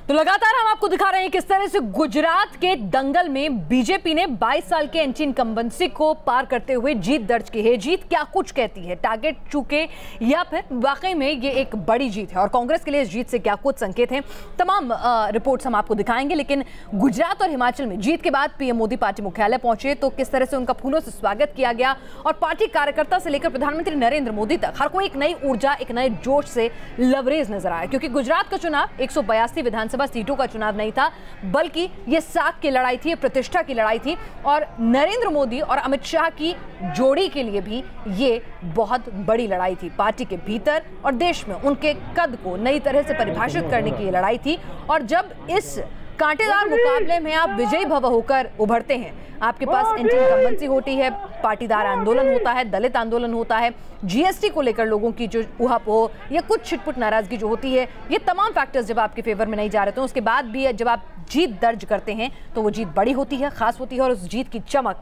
तो लगातार हम आपको दिखा रहे हैं किस तरह से गुजरात के दंगल में बीजेपी ने 22 साल के एंटी इनकम्बेंसी को पार करते हुए जीत दर्ज की है। जीत क्या कुछ कहती है, टारगेट चूके या फिर वाकई में ये एक बड़ी जीत है और कांग्रेस के लिए इस जीत से क्या कुछ संकेत हैं, तमाम रिपोर्ट्स हम आपको दिखाएंगे। लेकिन गुजरात और हिमाचल में जीत के बाद पीएम मोदी पार्टी मुख्यालय पहुंचे तो किस तरह से उनका फूलों से स्वागत किया गया और पार्टी कार्यकर्ता से लेकर प्रधानमंत्री नरेंद्र मोदी तक हर कोई एक नई ऊर्जा, एक नए जोश से लबरेज नजर आया। क्योंकि गुजरात का चुनाव 182 विधानसभा सीटों का चुनाव नहीं था, बल्कि ये साख की लड़ाई थी, प्रतिष्ठा की लड़ाई थी और नरेंद्र मोदी और अमित शाह की जोड़ी के लिए भी ये बहुत बड़ी लड़ाई थी। पार्टी के भीतर और देश में उनके कद को नई तरह से परिभाषित करने की ये लड़ाई थी। और जब इस कांटेदार मुकाबले में आप विजयी भव होकर उभरते हैं, आपके पास एंटी इनकम्बेंसी होती है, पाटीदार आंदोलन होता है, दलित आंदोलन होता है, जीएसटी को लेकर लोगों की जो उहापोह या कुछ छिटपुट नाराजगी जो होती है, ये तमाम फैक्टर्स जब आपके फेवर में नहीं जा रहे तो उसके बाद भी जब आप जीत दर्ज करते हैं तो वो जीत बड़ी होती है, खास होती है। और उस जीत की चमक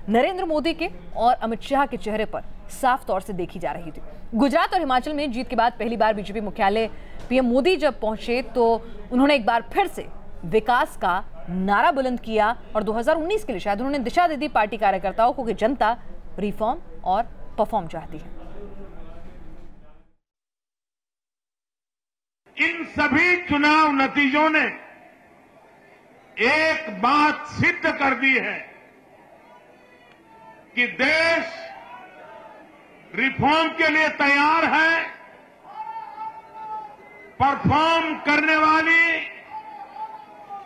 नरेंद्र मोदी के और अमित शाह के चेहरे पर साफ तौर से देखी जा रही थी। गुजरात और हिमाचल में जीत के बाद पहली बार बीजेपी मुख्यालय पीएम मोदी जब पहुंचे तो उन्होंने एक बार फिर से विकास का नारा बुलंद किया और 2019 के लिए शायद उन्होंने दिशा दे दी पार्टी कार्यकर्ताओं को कि जनता रिफॉर्म और परफॉर्म चाहती है। इन सभी चुनाव नतीजों ने एक बात सिद्ध कर दी है कि देश रिफॉर्म के लिए तैयार है, परफॉर्म करने वाली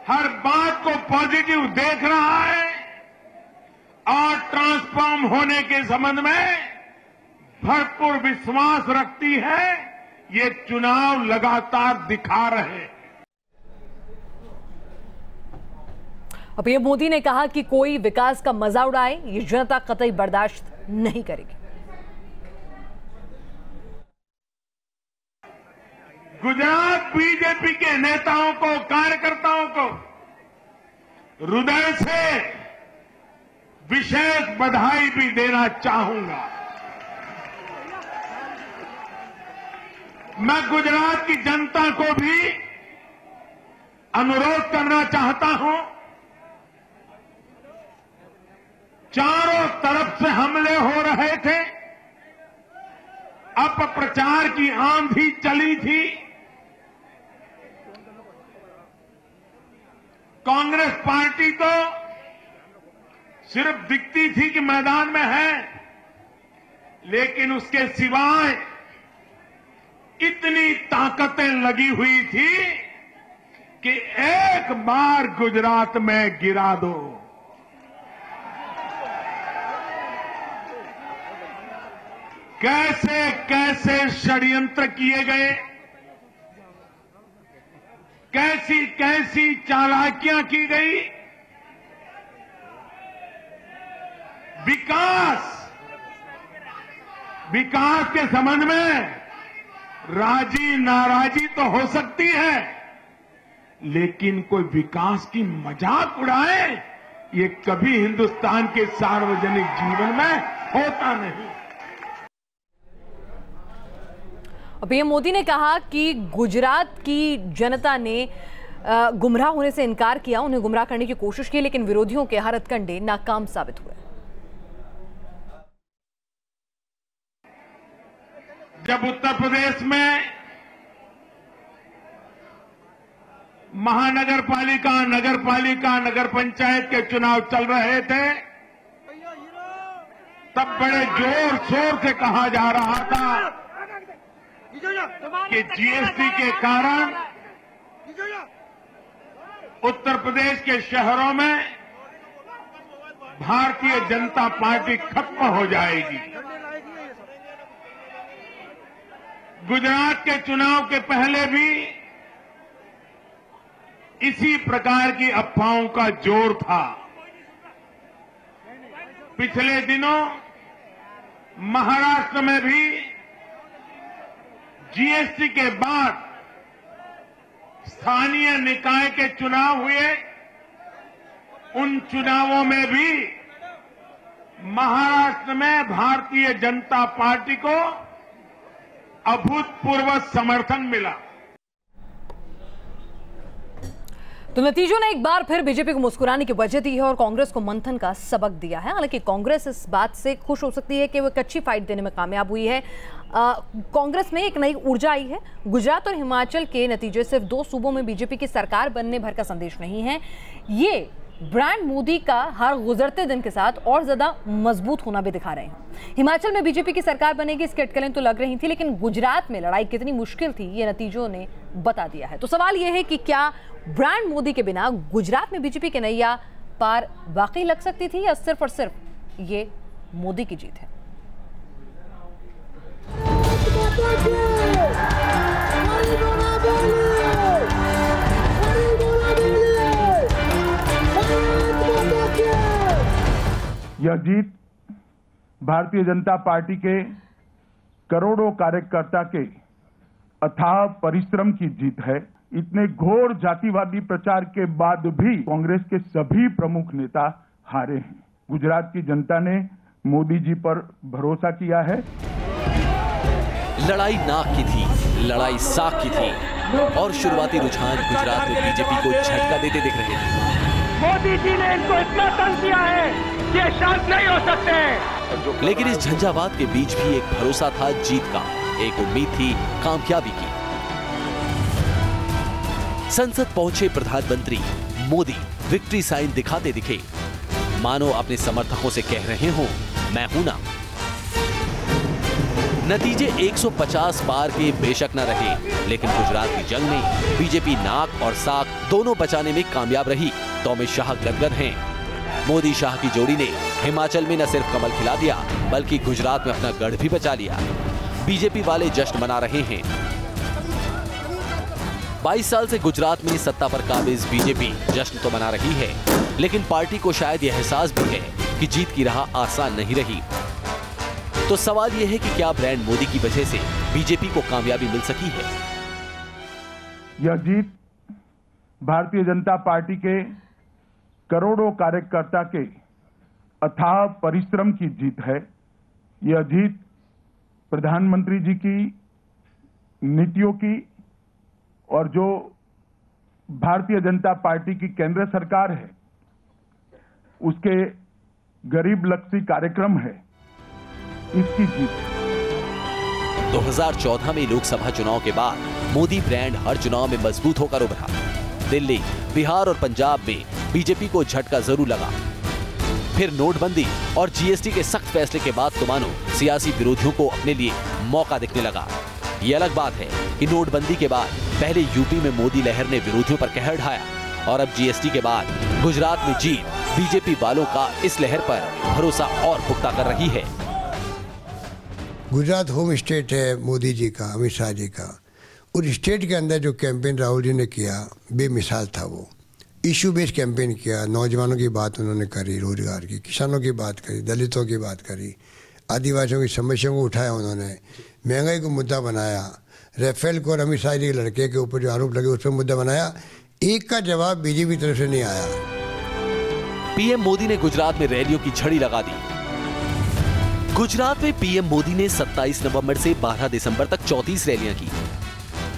हर बात को पॉजिटिव देख रहा है और ट्रांसफॉर्म होने के संबंध में भरपूर विश्वास रखती है। ये चुनाव लगातार दिखा रहे हैं। अब पीएम मोदी ने कहा कि कोई विकास का मजा उड़ाए, ये जनता कतई बर्दाश्त नहीं करेगी। गुजरात बीजेपी के नेताओं को, कार्यकर्ताओं को हृदय से विशेष बधाई भी देना चाहूंगा। मैं गुजरात की जनता को भी अनुरोध करना चाहता हूं, चारों तरफ से हमले हो रहे थे, अपप्रचार की आंधी चली थी, कांग्रेस पार्टी तो सिर्फ दिखती थी कि मैदान में है, लेकिन उसके सिवाय इतनी ताकतें लगी हुई थी कि एक बार गुजरात में गिरा दो। कैसे कैसे षड्यंत्र किए गए, कैसी कैसी चालाकियां की गई। विकास के संबंध में राजी नाराजी तो हो सकती है, लेकिन कोई विकास की मजाक उड़ाए, ये कभी हिंदुस्तान के सार्वजनिक जीवन में होता नहीं। पीएम मोदी ने कहा कि गुजरात की जनता ने गुमराह होने से इनकार किया, उन्हें गुमराह करने की कोशिश की, लेकिन विरोधियों के हर हथकंडे नाकाम साबित हुए। जब उत्तर प्रदेश में महानगर पालिका, नगर पालिका, नगर पंचायत के चुनाव चल रहे थे, तब बड़े जोर शोर से कहा जा रहा था कि जीएसटी के कारण उत्तर प्रदेश के शहरों में भारतीय जनता पार्टी खत्म हो जाएगी। गुजरात के चुनाव के पहले भी इसी प्रकार की अफवाहों का जोर था। पिछले दिनों महाराष्ट्र में भी जीएसटी के बाद स्थानीय निकाय के चुनाव हुए, उन चुनावों में भी महाराष्ट्र में भारतीय जनता पार्टी को अभूतपूर्व समर्थन मिला। तो नतीजों ने एक बार फिर बीजेपी को मुस्कुराने की वजह दी है और कांग्रेस को मंथन का सबक दिया है। हालांकि कांग्रेस इस बात से खुश हो सकती है कि वो एक अच्छी फाइट देने में कामयाब हुई है। कांग्रेस में एक नई ऊर्जा आई है। गुजरात और हिमाचल के नतीजे सिर्फ 2 सूबों में बीजेपी की सरकार बनने भर का संदेश नहीं है, ये ब्रांड मोदी का हर गुजरते दिन के साथ और ज्यादा मजबूत होना भी दिखा रहे हैं। हिमाचल में बीजेपी की सरकार बनेगी, इसकी अटकलें तो लग रही थी, लेकिन गुजरात में लड़ाई कितनी मुश्किल थी ये नतीजों ने बता दिया है। तो सवाल यह है कि क्या ब्रांड मोदी के बिना गुजरात में बीजेपी के नैया पार वाकई लग सकती थी या सिर्फ और सिर्फ ये मोदी की जीत है? यह जीत भारतीय जनता पार्टी के करोड़ों कार्यकर्ता के अथाह परिश्रम की जीत है। इतने घोर जातिवादी प्रचार के बाद भी कांग्रेस के सभी प्रमुख नेता हारे हैं। गुजरात की जनता ने मोदी जी पर भरोसा किया है। लड़ाई नाक की थी, लड़ाई साख की थी और शुरुआती रुझान गुजरात में बीजेपी को झटका देते दिख रहे हैं। मोदी जी ने इनको इतना तंग किया है कि शांत नहीं हो सकते। लेकिन इस झंझावात के बीच भी एक भरोसा था जीत का, एक उम्मीद थी कामयाबी की। संसद पहुंचे प्रधानमंत्री मोदी विक्ट्री साइन दिखाते दिखे, मानो अपने समर्थकों से कह रहे हो मैं हूं ना। नतीजे 150 पार के बेशक न रहे, लेकिन गुजरात की जंग में बीजेपी नाक और साख दोनों बचाने में कामयाब रही। तो अमित शाह गदगद हैं। मोदी शाह की जोड़ी ने हिमाचल में न सिर्फ कमल खिला दिया, बल्कि गुजरात में अपना गढ़ भी बचा लिया। बीजेपी वाले जश्न मना रहे हैं। 22 साल से गुजरात में सत्ता पर काबिज बीजेपी जश्न तो मना रही है, लेकिन पार्टी को शायद यह एहसास भी है कि जीत की राह आसान नहीं रही। तो सवाल यह है कि क्या ब्रांड मोदी की वजह से बीजेपी को कामयाबी मिल सकी है? यह जीत भारतीय जनता पार्टी के करोड़ों कार्यकर्ता के अथाह परिश्रम की जीत है। यह जीत प्रधानमंत्री जी की नीतियों की और जो भारतीय जनता पार्टी की केंद्र सरकार है उसके गरीब लक्षी कार्यक्रम है, इसकी जीत। 2014 में लोकसभा चुनाव के बाद मोदी ब्रांड हर चुनाव में मजबूत होकर उभरा। दिल्ली, बिहार और पंजाब में बीजेपी को झटका जरूर लगा। फिर नोटबंदी और जीएसटी के सख्त फैसले के बाद तो मानो सियासी विरोधियों को अपने लिए मौका दिखने लगा। ये अलग बात है कि नोटबंदी के बाद पहले यूपी में मोदी लहर ने विरोधियों पर कहर ढाया और अब जीएसटी के बाद गुजरात में जीत बीजेपी वालों का इस लहर पर भरोसा और पुख्ता कर रही है। गुजरात होम स्टेट है मोदी जी का, अमित शाह जी का। उस स्टेट के अंदर जो कैंपेन राहुल जी ने किया बेमिसाल था। वो इशू बेस्ड कैंपेन किया, नौजवानों की बात उन्होंने करी, रोजगार की, किसानों की बात करी, दलितों की बात करी, आदिवासियों की समस्याओं को उठाया उन्होंने, महंगाई को मुद्दा बनाया, राफेल को और अमित शाह जी के लड़के के ऊपर जो आरोप लगे उस पर मुद्दा बनाया। एक का जवाब बीजेपी की तरफ से नहीं आया। पीएम मोदी ने गुजरात में रैलियों की झड़ी लगा दी। गुजरात में पीएम मोदी ने 27 नवंबर से 12 दिसंबर तक 34 रैलियां की।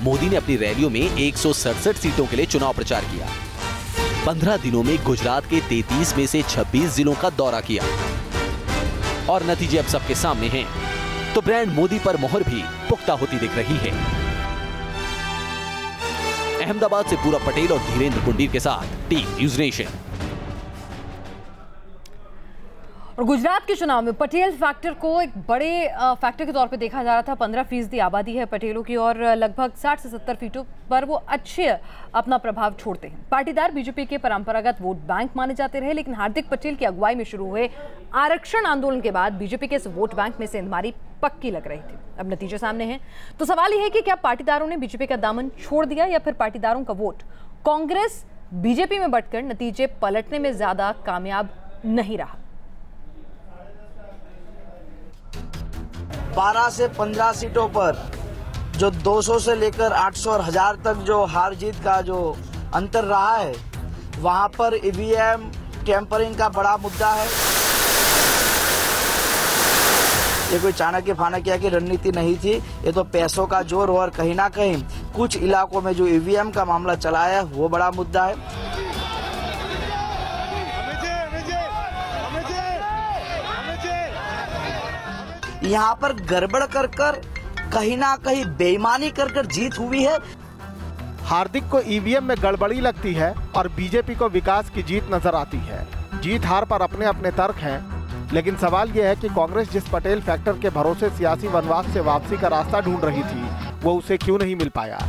मोदी ने अपनी रैलियों में 167 सीटों के लिए चुनाव प्रचार किया। 15 दिनों में गुजरात के 33 में से 26 जिलों का दौरा किया और नतीजे अब सबके सामने हैं। तो ब्रांड मोदी पर मोहर भी पुख्ता होती दिख रही है। अहमदाबाद से पूरा पटेल और धीरेन्द्र कुंडीर के साथ टीम न्यूज नेशन। और गुजरात के चुनाव में पटेल फैक्टर को एक बड़े फैक्टर के तौर पे देखा जा रहा था। 15% आबादी है पटेलों की और लगभग 60 से 70 सीटों पर वो अच्छे अपना प्रभाव छोड़ते हैं। पाटीदार बीजेपी के परंपरागत वोट बैंक माने जाते रहे, लेकिन हार्दिक पटेल की अगुवाई में शुरू हुए आरक्षण आंदोलन के बाद बीजेपी के इस वोट बैंक में से हमारी पक्की लग रही थी। अब नतीजे सामने हैं, तो सवाल यह है कि क्या पाटीदारों ने बीजेपी का दामन छोड़ दिया या फिर पाटीदारों का वोट कांग्रेस बीजेपी में बंटकर नतीजे पलटने में ज्यादा कामयाब नहीं रहा। 12 से 15 सीटों पर जो 200 से लेकर 800 और 1000 तक जो हार जीत का जो अंतर रहा है, वहां पर ईवीएम टेम्परिंग का बड़ा मुद्दा है। ये कोई चाणक्य फाणक्य की रणनीति नहीं थी, ये तो पैसों का जोर और कहीं ना कहीं कुछ इलाकों में जो ईवीएम का मामला चला है वो बड़ा मुद्दा है। यहाँ पर गड़बड़ कर कहीं ना कहीं बेईमानी कर जीत हुई है। हार्दिक को ईवीएम में गड़बड़ी लगती है और बीजेपी को विकास की जीत नजर आती है। जीत हार पर अपने अपने तर्क हैं, लेकिन सवाल यह है कि कांग्रेस जिस पटेल फैक्टर के भरोसे सियासी वनवास से वापसी का रास्ता ढूंढ रही थी, वो उसे क्यों नहीं मिल पाया?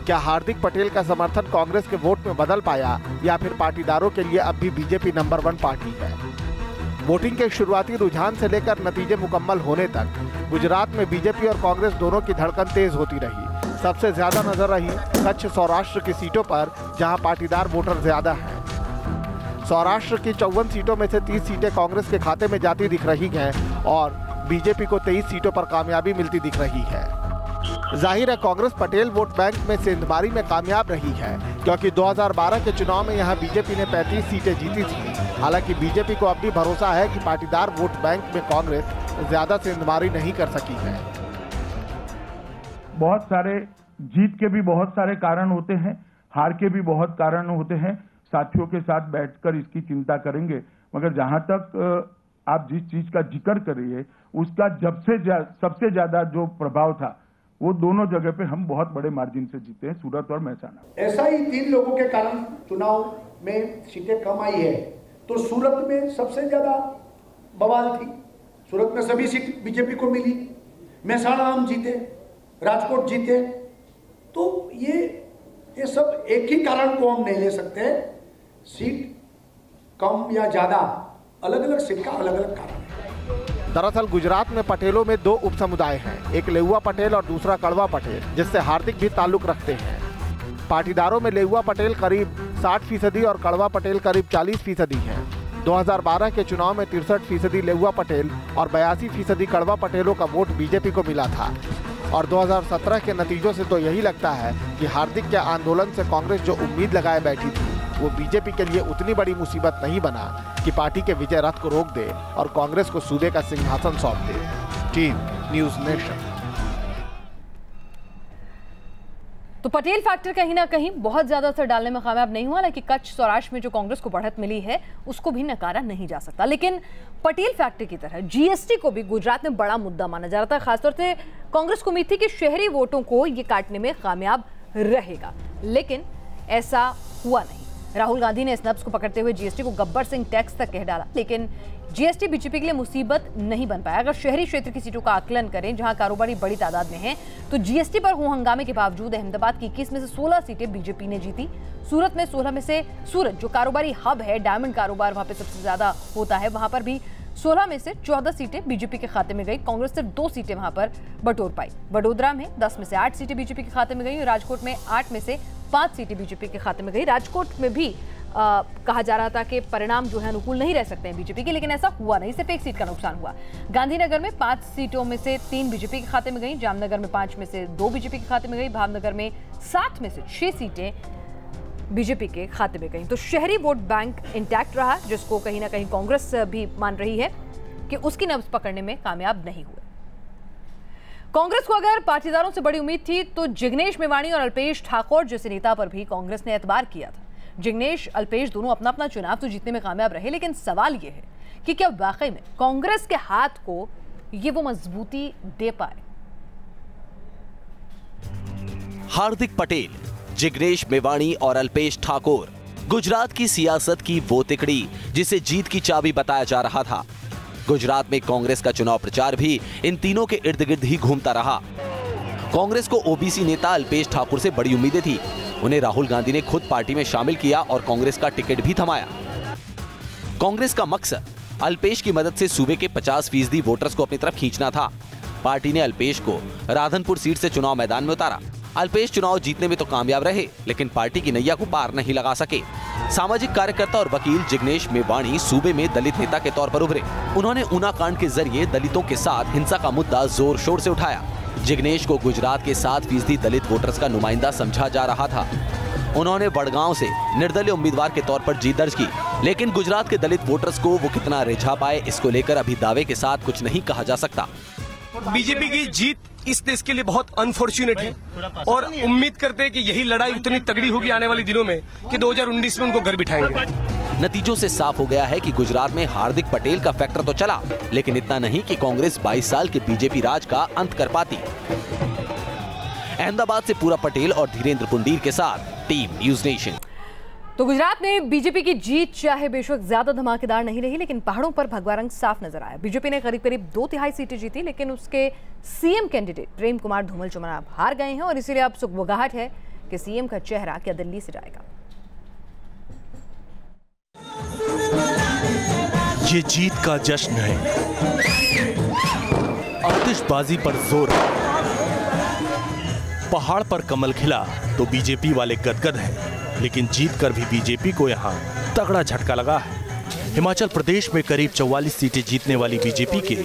क्या हार्दिक पटेल का समर्थन कांग्रेस के वोट में बदल पाया, या फिर पाटीदारों के लिए अब भी बीजेपी नंबर 1 पार्टी है? वोटिंग के शुरुआती रुझान से लेकर नतीजे मुकम्मल होने तक गुजरात में बीजेपी और कांग्रेस दोनों की धड़कन तेज होती रही। सबसे ज्यादा नजर रही कच्छ सौराष्ट्र की सीटों पर, जहां पाटीदार वोटर ज्यादा हैं। सौराष्ट्र की 54 सीटों में से 30 सीटें कांग्रेस के खाते में जाती दिख रही हैं और बीजेपी को 23 सीटों पर कामयाबी मिलती दिख रही है। जाहिर है कांग्रेस पटेल वोट बैंक में सेंधमारी में कामयाब रही है, क्योंकि 2012 के चुनाव में यहां बीजेपी ने 35 सीटें जीती थी। हालांकि बीजेपी को अब भी भरोसा है कि पाटीदार वोट बैंक में कांग्रेस ज्यादा सेंधमारी नहीं कर सकी है। बहुत सारे जीत के भी बहुत सारे कारण होते हैं, हार के भी बहुत कारण होते हैं। साथियों के साथ बैठकर इसकी चिंता करेंगे, मगर जहां तक आप जिस चीज का जिक्र कर रही है, उसका सबसे ज्यादा जो प्रभाव था, वो दोनों जगह पे हम बहुत बड़े मार्जिन से जीते हैं, सूरत और महसाना। ऐसा ही 3 लोगों के कारण चुनाव में सीटें कम आई है। तो सूरत में सबसे ज्यादा बवाल थी, सूरत में सभी सीट बीजेपी को मिली, महसाना हम जीते, राजकोट जीते। तो ये सब एक ही कारण को हम नहीं ले सकते। सीट कम या ज्यादा, अलग अलग सीट का अलग अलग कारण है। दरअसल गुजरात में पटेलों में 2 उपसमुदाय हैं, एक लेउआ पटेल और दूसरा कड़वा पटेल, जिससे हार्दिक भी ताल्लुक रखते हैं। पाटीदारों में लेउआ पटेल करीब 60% और कड़वा पटेल करीब 40% हैं। 2012 के चुनाव में 63% लेउआ पटेल और 82% कड़वा पटेलों का वोट बीजेपी को मिला था। और 2017 के नतीजों से तो यही लगता है कि हार्दिक के आंदोलन से कांग्रेस जो उम्मीद लगाए बैठी थी, वो बीजेपी के लिए उतनी बड़ी मुसीबत नहीं बना कि पार्टी के विजय रथ को रोक दे और कांग्रेस को सूबे का सिंहासन सौंप दे। Team news nation. तो पटेल फैक्टर कहीं ना कहीं बहुत ज्यादा असर डालने में कामयाब नहीं हुआ, लेकिन कच्छ सौराष्ट्र में जो कांग्रेस को बढ़त मिली है उसको भी नकारा नहीं जा सकता। लेकिन पटेल फैक्टर की तरह जीएसटी को भी गुजरात में बड़ा मुद्दा माना जा रहा था। खासतौर से कांग्रेस को उम्मीद थी कि शहरी वोटों को ये काटने में कामयाब रहेगा, लेकिन ऐसा हुआ नहीं। राहुल गांधी ने स्नब्स को पकड़ते हुए जीएसटी को गब्बर सिंह टैक्स तक कह डाला, लेकिन जीएसटी बीजेपी के लिए मुसीबत नहीं बन पाया। अगर शहरी क्षेत्र की सीटों का आकलन करें जहां कारोबारी बड़ी तादाद में हैं, तो जीएसटी पर हो हंगामे के बावजूद अहमदाबाद की 21 में से 16 सीटें बीजेपी ने जीती। सूरत में 16 में से, सूरत जो कारोबारी हब है, डायमंड कारोबार वहां पे सबसे ज्यादा होता है, वहां पर भी 16 में से 14 सीटें बीजेपी के खाते में गई। कांग्रेस सिर्फ 2 सीटें वहां पर बटोर पाई। वडोदरा में 10 में से 8 सीटें बीजेपी के खाते में गई और राजकोट में 8 में से 5 सीटें बीजेपी के खाते में गई। राजकोट में भी कहा जा रहा था कि परिणाम जो है अनुकूल नहीं रह सकते हैं बीजेपी के, लेकिन ऐसा हुआ नहीं, सिर्फ 1 सीट का नुकसान हुआ। गांधीनगर में 5 सीटों में से 3 बीजेपी के खाते में गई, जामनगर में 5 में से 2 बीजेपी के खाते में गई, भावनगर में 7 में से 6 सीटें बीजेपी के खाते में गई। तो शहरी वोट बैंक इंटैक्ट रहा, जिसको कहीं ना कहीं कांग्रेस भी मान रही है कि उसकी नब्ज पकड़ने में कामयाब नहीं हुए। कांग्रेस को अगर पाटीदारों से बड़ी उम्मीद थी तो जिग्नेश मेवाणी और अल्पेश ठाकोर जैसे नेता पर भी कांग्रेस ने एतबार किया था। जिग्नेश, अल्पेश दोनों अपना अपना चुनाव तो जीतने में कामयाब रहे, लेकिन सवाल यह है कि क्या वाकई में कांग्रेस के हाथ को ये वो मजबूती दे पाए। हार्दिक पटेल, जिग्नेश मेवाणी और अल्पेश ठाकोर, गुजरात की सियासत की वो तिकड़ी जिसे जीत की चाबी बताया जा रहा था। गुजरात में कांग्रेस का चुनाव प्रचार भी इन तीनों के इर्द गिर्द ही घूमता रहा। कांग्रेस को ओबीसी नेता अल्पेश ठाकोर से बड़ी उम्मीदें थी। उन्हें राहुल गांधी ने खुद पार्टी में शामिल किया और कांग्रेस का टिकट भी थमाया। कांग्रेस का मकसद अल्पेश की मदद से सूबे के 50% वोटर्स को अपनी तरफ खींचना था। पार्टी ने अल्पेश को राधनपुर सीट से चुनाव मैदान में उतारा। अल्पेश चुनाव जीतने में तो कामयाब रहे, लेकिन पार्टी की नैया को पार नहीं लगा सके। सामाजिक कार्यकर्ता और वकील जिग्नेश मेवाणी सूबे में दलित नेता के तौर पर उभरे। उन्होंने ऊना कांड के जरिए दलितों के साथ हिंसा का मुद्दा जोर शोर से उठाया। जिग्नेश को गुजरात के 7% दलित वोटर्स का नुमाइंदा समझा जा रहा था। उन्होंने बड़गांव से निर्दलीय उम्मीदवार के तौर पर जीत दर्ज की, लेकिन गुजरात के दलित वोटर्स को वो कितना रिझा पाए, इसको लेकर अभी दावे के साथ कुछ नहीं कहा जा सकता। बीजेपी की जीत इस देश के लिए बहुत अनफॉर्चुनेट है और उम्मीद करते हैं कि यही लड़ाई उतनी तगड़ी होगी आने वाले दिनों में कि 2019 में उनको घर बिठाएंगे। नतीजों से साफ हो गया है कि गुजरात में हार्दिक पटेल का फैक्टर तो चला, लेकिन इतना नहीं कि कांग्रेस 22 साल के बीजेपी राज का अंत कर पाती। अहमदाबाद से पूरा पटेल और धीरेन्द्र पुंडीर के साथ टीम न्यूज नेशन। तो गुजरात में बीजेपी की जीत चाहे बेशक ज्यादा धमाकेदार नहीं रही, लेकिन पहाड़ों पर भगवा रंग साफ नजर आया। बीजेपी ने करीब 2/3 सीटें जीती, लेकिन उसके सीएम कैंडिडेट प्रेम कुमार धूमल चुनाव हार गए हैं और इसीलिए अब सुगबुगाहट है कि सीएम का चेहरा क्या दिल्ली से जाएगा। ये जीत का जश्न है, आतिशबाजी पर जोर है। पहाड़ पर कमल खिला तो बीजेपी वाले गदगद हैं, लेकिन जीतकर भी बीजेपी को यहां तगड़ा झटका लगा है। हिमाचल प्रदेश में करीब 44 सीटें जीतने वाली बीजेपी के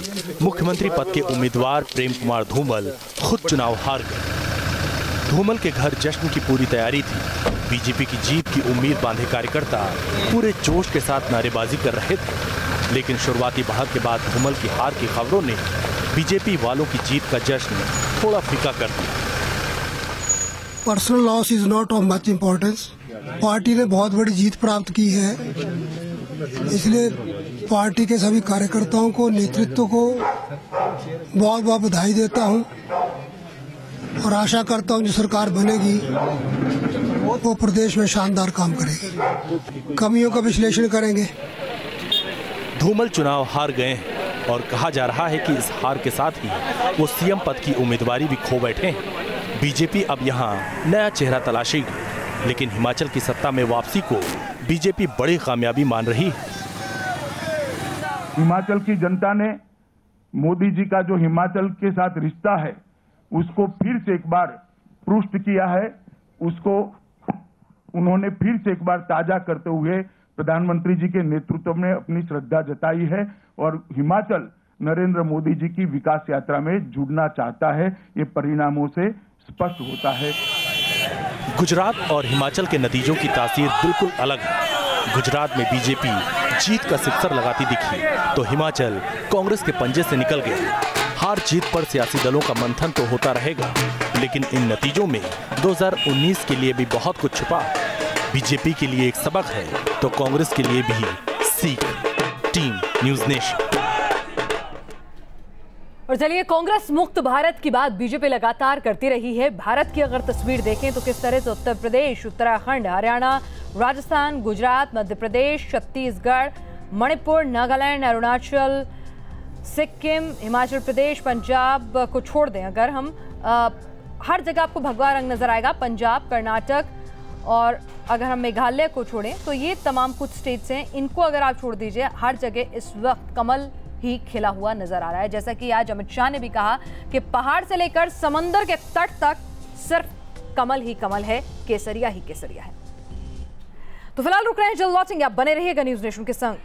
मुख्यमंत्री पद के उम्मीदवार प्रेम कुमार धूमल खुद चुनाव हार गए। धूमल के घर जश्न की पूरी तैयारी थी। बीजेपी की जीत की उम्मीद बांधे कार्यकर्ता पूरे जोश के साथ नारेबाजी कर रहे थे, लेकिन शुरुआती बढ़त के बाद धूमल की हार की खबरों ने बीजेपी वालों की जीत का जश्न थोड़ा फीका कर दिया। Personal loss is not of much importance. Party ने बहुत बड़ी जीत प्राप्त की है, इसलिए पार्टी के सभी कार्यकर्ताओं को, नेतृत्व को बहुत बहुत बधाई देता हूं और आशा करता हूं जो सरकार बनेगी वो प्रदेश में शानदार काम करेगी, कमियों का विश्लेषण करेंगे। धूमल चुनाव हार गए हैं और कहा जा रहा है कि इस हार के साथ ही वो सीएम पद की उम्मीदवारी भी खो बैठे हैं। बीजेपी अब यहाँ नया चेहरा तलाशेगी, लेकिन हिमाचल की सत्ता में वापसी को बीजेपी बड़ी कामयाबी मान रही है। हिमाचल की जनता ने मोदी जी का जो हिमाचल के साथ रिश्ता है उसको फिर से एक बार पुष्ट किया है, उसको उन्होंने फिर से एक बार ताजा करते हुए प्रधानमंत्री जी के नेतृत्व में अपनी श्रद्धा जताई है और हिमाचल नरेंद्र मोदी जी की विकास यात्रा में जुड़ना चाहता है। ये परिणामों से स्पष्ट होता है। गुजरात और हिमाचल के नतीजों की तासीर बिल्कुल अलग है। गुजरात में बीजेपी जीत का सिक्सर लगाती दिखी तो हिमाचल कांग्रेस के पंजे से निकल गई। हार जीत पर सियासी दलों का मंथन तो होता रहेगा, लेकिन इन नतीजों में 2019 के लिए भी बहुत कुछ छुपा। बीजेपी के लिए एक सबक है तो कांग्रेस के लिए भी सीख। Team news nation. और चलिए, कांग्रेस मुक्त भारत की बात बीजेपी लगातार करती रही है। भारत की अगर तस्वीर देखें तो किस तरह से उत्तर प्रदेश, उत्तराखंड, हरियाणा, राजस्थान, गुजरात, मध्य प्रदेश, छत्तीसगढ़, मणिपुर, नागालैंड, अरुणाचल, सिक्किम, हिमाचल प्रदेश, पंजाब को छोड़ दें अगर हम, हर जगह आपको भगवा रंग नजर आएगा। पंजाब, कर्नाटक और अगर हम मेघालय को छोड़ें तो ये तमाम कुछ स्टेट्स हैं, इनको अगर आप छोड़ दीजिए, हर जगह इस वक्त कमल ही खिला हुआ नजर आ रहा है। जैसा कि आज अमित शाह ने भी कहा कि पहाड़ से लेकर समंदर के तट तक सिर्फ कमल ही कमल है, केसरिया ही केसरिया है। तो फिलहाल रुक रहे हैं, जल्द लौटेंगे। आप बने रहिएगा न्यूज नेशन के संग।